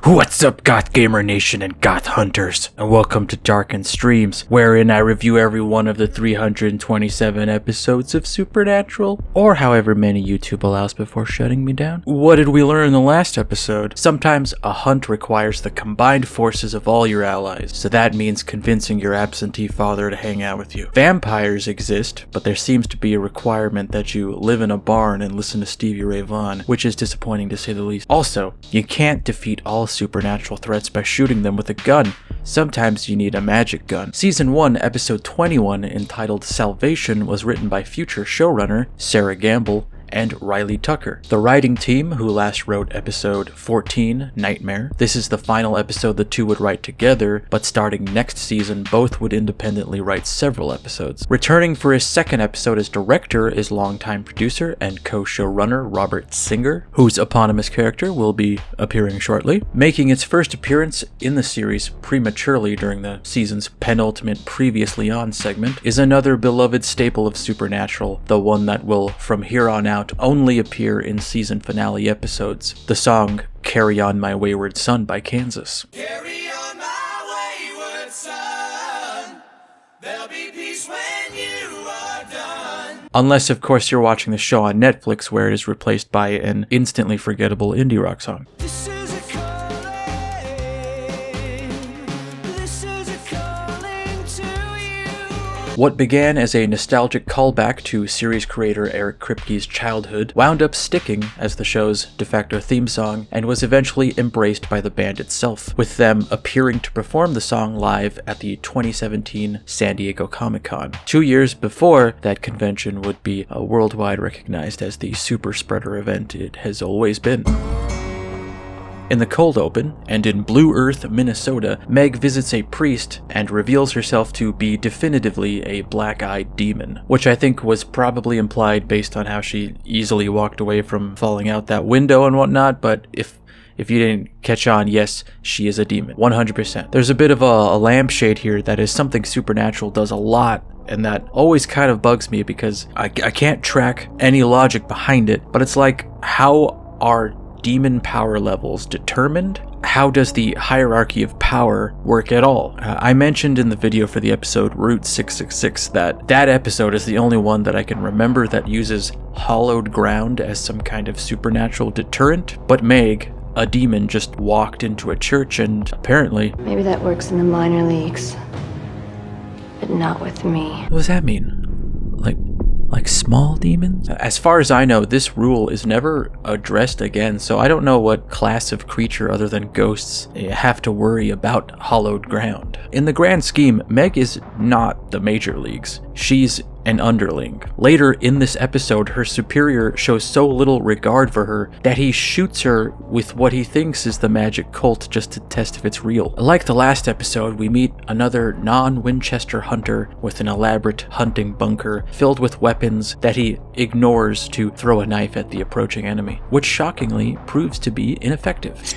What's up, Goth Gamer Nation and Goth Hunters, and welcome to Darkened Streams, wherein I review every one of the 327 episodes of Supernatural, or however many YouTube allows before shutting me down. What did we learn in the last episode? Sometimes a hunt requires the combined forces of all your allies, so that means convincing your absentee father to hang out with you. Vampires exist, but there seems to be a requirement that you live in a barn and listen to Stevie Ray Vaughan, which is disappointing to say the least. Also, you can't defeat all supernatural threats by shooting them with a gun. Sometimes you need a magic gun. Season 1, episode 21, entitled Salvation, was written by future showrunner Sarah Gamble and Riley Tucker, the writing team who last wrote episode 14, Nightmare. This is the final episode the two would write together, but starting next season, both would independently write several episodes. Returning for his second episode as director is longtime producer and co-showrunner Robert Singer, whose eponymous character will be appearing shortly. Making its first appearance in the series prematurely during the season's penultimate Previously On segment is another beloved staple of Supernatural, the one that will, from here on out, only appear in season finale episodes, the song Carry On My Wayward Son by Kansas. Carry on my wayward son, there'll be peace when you are done. Unless, of course, you're watching the show on Netflix where it is replaced by an instantly forgettable indie rock song. This is a calling, this is a calling to you. What began as a nostalgic callback to series creator Eric Kripke's childhood wound up sticking as the show's de facto theme song and was eventually embraced by the band itself, with them appearing to perform the song live at the 2017 San Diego Comic-Con. 2 years before that convention would be worldwide recognized as the super spreader event it has always been. In the cold open, and in Blue Earth, Minnesota, Meg visits a priest and reveals herself to be definitively a black-eyed demon, which I think was probably implied based on how she easily walked away from falling out that window and whatnot, but if you didn't catch on, yes, she is a demon, 100%. There's a bit of a lampshade here that is something Supernatural does a lot, and that always kind of bugs me because I can't track any logic behind it, but it's like, how are demon power levels determined? How does the hierarchy of power work at all? I mentioned in the video for the episode Route 666 that episode is the only one that I can remember that uses hallowed ground as some kind of supernatural deterrent, but Meg, a demon, just walked into a church and apparently... Maybe that works in the minor leagues, but not with me. What does that mean? Like small demons? As far as I know, this rule is never addressed again, so I don't know what class of creature other than ghosts have to worry about hallowed ground. In the grand scheme, Meg is not the major leagues. She's an underling. Later in this episode, her superior shows so little regard for her that he shoots her with what he thinks is the magic Colt just to test if it's real. Like the last episode, we meet another non-Winchester hunter with an elaborate hunting bunker filled with weapons that he ignores to throw a knife at the approaching enemy, which shockingly proves to be ineffective.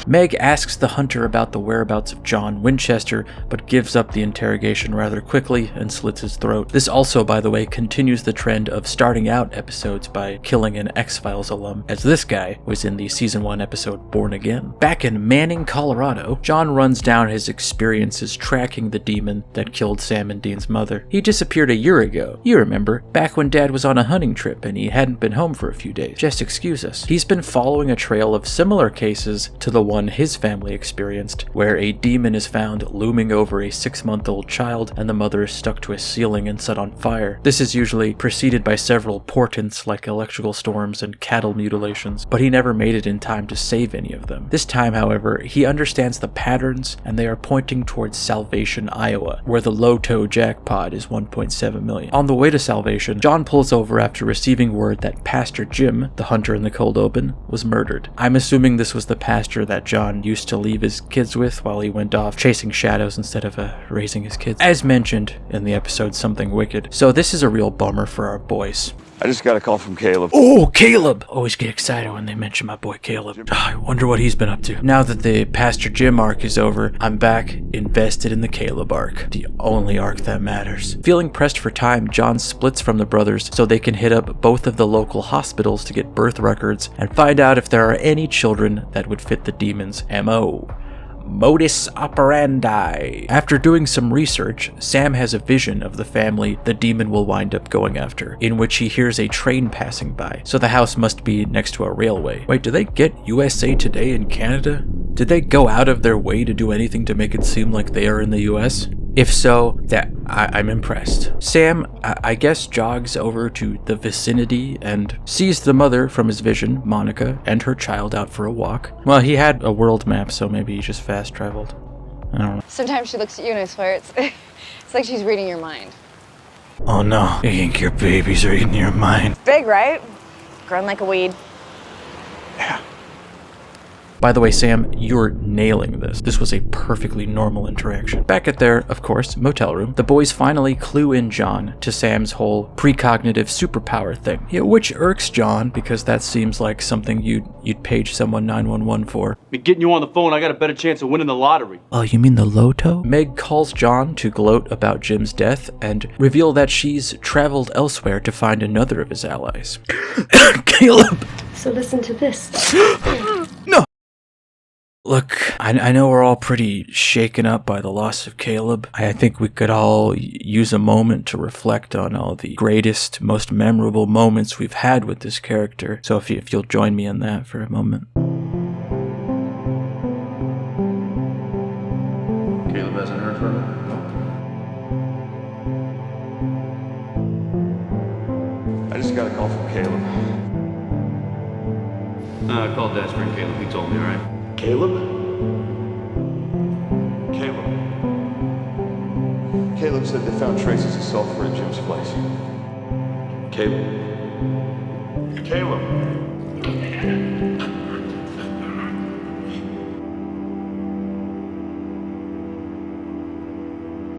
Meg asks the hunter about the whereabouts of John Winchester, but gives up the interrogation rather quickly and slits his throat. This also, by the way, continues the trend of starting out episodes by killing an X-Files alum, as this guy was in the season 1 episode Born Again. Back in Manning, Colorado, John runs down his experiences tracking the demon that killed Sam and Dean's mother. He disappeared a year ago. You remember, back when Dad was on a hunting trip and he hadn't been home for a few days. Just excuse us. He's been following a trail of similar cases to the one his family experienced, where a demon is found looming over a 6-month-old child and the mother is stuck to a ceiling and set on fire. This is usually preceded by several portents like electrical storms and cattle mutilations, but he never made it in time to save any of them. This time, however, he understands the patterns and they are pointing towards Salvation, Iowa, where the Loto jackpot is 1.7 million. On the way to Salvation, John pulls over after receiving word that Pastor Jim, the hunter in the cold open, was murdered. I'm assuming this was the pastor that John used to leave his kids with while he went off chasing shadows instead of raising his kids, as mentioned in the episode Something Wicked. So this is a real bummer for our boys. I just got a call from Caleb. Oh, Caleb! Always get excited when they mention my boy Caleb. I wonder what he's been up to. Now that the Pastor Jim arc is over, I'm back invested in the Caleb arc. The only arc that matters. Feeling pressed for time, John splits from the brothers so they can hit up both of the local hospitals to get birth records and find out if there are any children that would fit the demon's MO. Modus operandi. After doing some research, Sam has a vision of the family the demon will wind up going after, in which he hears a train passing by, so the house must be next to a railway. Wait, do they get USA Today in Canada? Did they go out of their way to do anything to make it seem like they are in the US? If so, I'm impressed. Sam, I guess, jogs over to the vicinity and sees the mother from his vision, Monica, and her child out for a walk. Well, he had a world map, so maybe he just fast traveled. I don't know. Sometimes she looks at you and I swear it's like she's reading your mind. Oh no, you think your baby's reading your mind. Big, right? Growing like a weed. Yeah. By the way, Sam, you're nailing this. This was a perfectly normal interaction. Back at their, of course, motel room, the boys finally clue in John to Sam's whole precognitive superpower thing, which irks John because that seems like something you'd page someone 911 for. Be getting you on the phone, I got a better chance of winning the lottery. Oh, you mean the Loto? Meg calls John to gloat about Jim's death and reveal that she's traveled elsewhere to find another of his allies. Caleb! So listen to this. No! Look, I know we're all pretty shaken up by the loss of Caleb. I think we could all use a moment to reflect on all the greatest, most memorable moments we've had with this character. So if you'll join me in that for a moment. Caleb hasn't heard from him? I just got a call from Caleb. I called Dad's friend Caleb, he told me, alright? Caleb? Caleb said they found traces of sulfur at Jim's place. Caleb?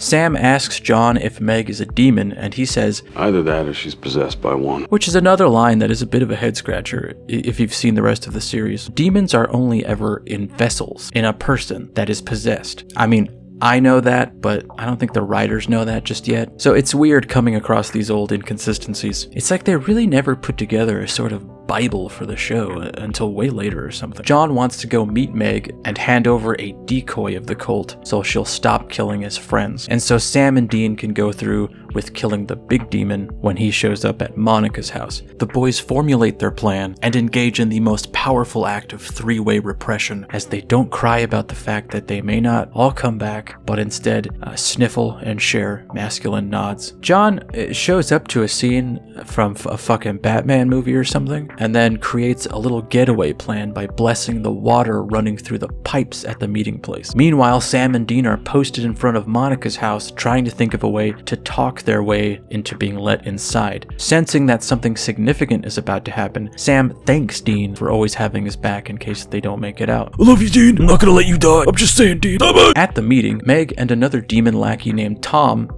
Sam asks John if Meg is a demon, and he says, Either that or she's possessed by one. which is another line that is a bit of a head-scratcher if you've seen the rest of the series. Demons are only ever in vessels, in a person that is possessed. I mean, I know that, but I don't think the writers know that just yet. So it's weird coming across these old inconsistencies. It's like they really never put together a sort of Bible for the show until way later or something. John wants to go meet Meg and hand over a decoy of the cult so she'll stop killing his friends. And so Sam and Dean can go through with killing the big demon when he shows up at Monica's house. The boys formulate their plan and engage in the most powerful act of three-way repression as they don't cry about the fact that they may not all come back, but instead sniffle and share masculine nods. John shows up to a scene from a fucking Batman movie or something, and then creates a little getaway plan by blessing the water running through the pipes at the meeting place. Meanwhile, Sam and Dean are posted in front of Monica's house trying to think of a way to talk their way into being let inside. Sensing that something significant is about to happen, Sam thanks Dean for always having his back in case they don't make it out. I love you, Dean. I'm not gonna let you die. I'm just saying, Dean. At the meeting, Meg and another demon lackey named Tom,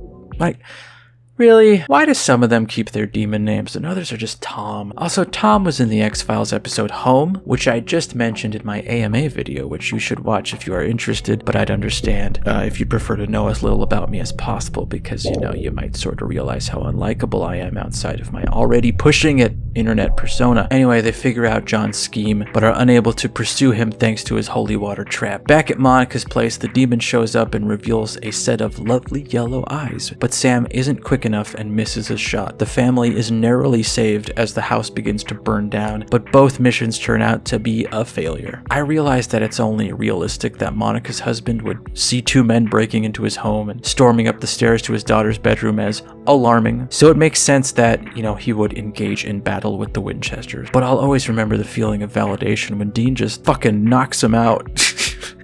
really? Why do some of them keep their demon names and others are just Tom? Also, Tom was in the X-Files episode Home, which I just mentioned in my AMA video, which you should watch if you are interested, but I'd understand if you'd prefer to know as little about me as possible, because, you might sort of realize how unlikable I am outside of my already pushing it internet persona. Anyway, they figure out John's scheme, but are unable to pursue him thanks to his holy water trap. Back at Monica's place, the demon shows up and reveals a set of lovely yellow eyes, but Sam isn't quick enough and misses his shot. The family is narrowly saved as the house begins to burn down, but both missions turn out to be a failure. I realize that it's only realistic that Monica's husband would see two men breaking into his home and storming up the stairs to his daughter's bedroom as alarming, so it makes sense that, he would engage in battle with the Winchesters. But I'll always remember the feeling of validation when Dean just fucking knocks him out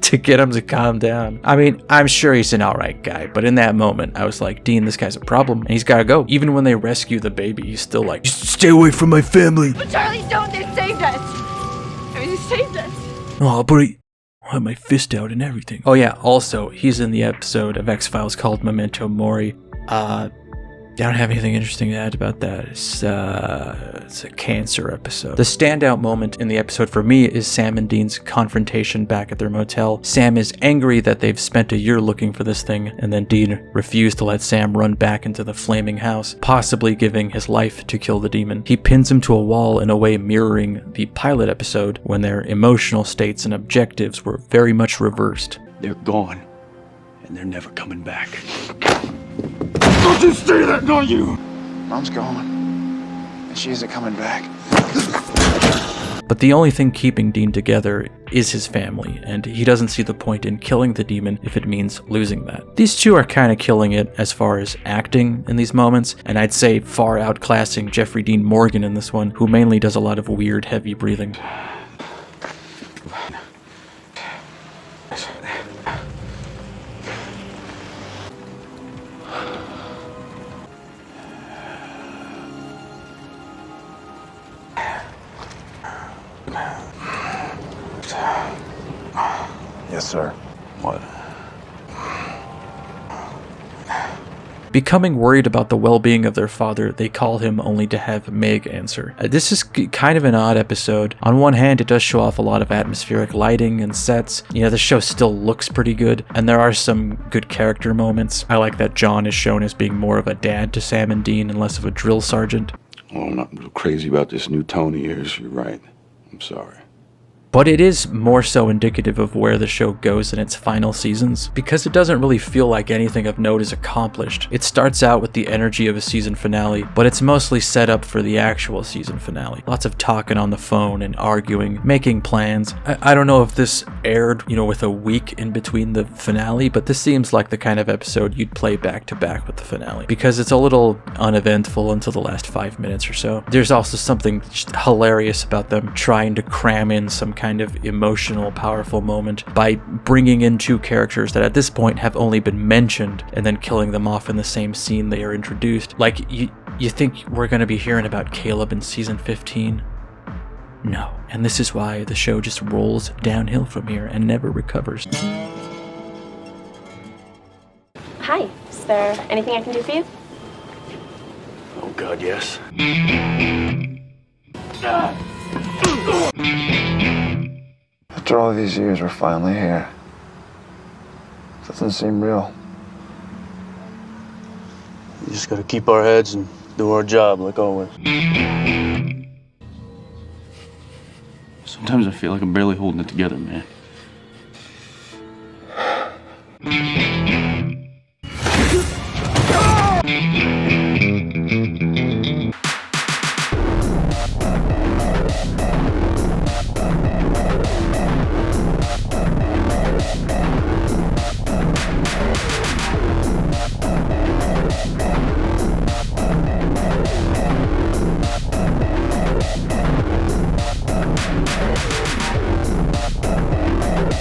to get him to calm down. I mean, I'm sure he's an alright guy, but in that moment, I was like, Dean, this guy's a problem, and he's gotta go. Even when they rescue the baby, he's still like, stay away from my family. But Charlie, don't! They saved us! You saved us! Oh, but I have my fist out and everything. Oh yeah, also, he's in the episode of X-Files called Memento Mori. I don't have anything interesting to add about that. It's a cancer episode. The standout moment in the episode for me is Sam and Dean's confrontation back at their motel. Sam is angry that they've spent a year looking for this thing, and then Dean refused to let Sam run back into the flaming house, possibly giving his life to kill the demon. He pins him to a wall in a way mirroring the pilot episode when their emotional states and objectives were very much reversed. They're gone, and they're never coming back. Don't you say that, don't you? Mom's gone, and she isn't coming back. But the only thing keeping Dean together is his family, and he doesn't see the point in killing the demon if it means losing that. These two are kind of killing it as far as acting in these moments, and I'd say far outclassing Jeffrey Dean Morgan in this one, who mainly does a lot of weird, heavy breathing. Yes, sir. What? Becoming worried about the well-being of their father, they call him only to have Meg answer. This is kind of an odd episode. On one hand, it does show off a lot of atmospheric lighting and sets. You know, the show still looks pretty good, and there are some good character moments. I like that John is shown as being more of a dad to Sam and Dean and less of a drill sergeant. Well, I'm not real crazy about this new tone of yours. You're right. I'm sorry. But it is more so indicative of where the show goes in its final seasons, because it doesn't really feel like anything of note is accomplished. It starts out with the energy of a season finale, but it's mostly set up for the actual season finale. Lots of talking on the phone and arguing, making plans. I don't know if this aired, with a week in between the finale, but this seems like the kind of episode you'd play back to back with the finale, because it's a little uneventful until the last 5 minutes or so. There's also something just hilarious about them trying to cram in some kind of emotional, powerful moment by bringing in two characters that at this point have only been mentioned and then killing them off in the same scene they are introduced. Like, you think we're going to be hearing about Caleb in season 15? No. And this is why the show just rolls downhill from here and never recovers. Hi, is there anything I can do for you? Oh, God, yes. After all these years, we're finally here. Doesn't seem real. We just gotta keep our heads and do our job like always. Sometimes I feel like I'm barely holding it together, man.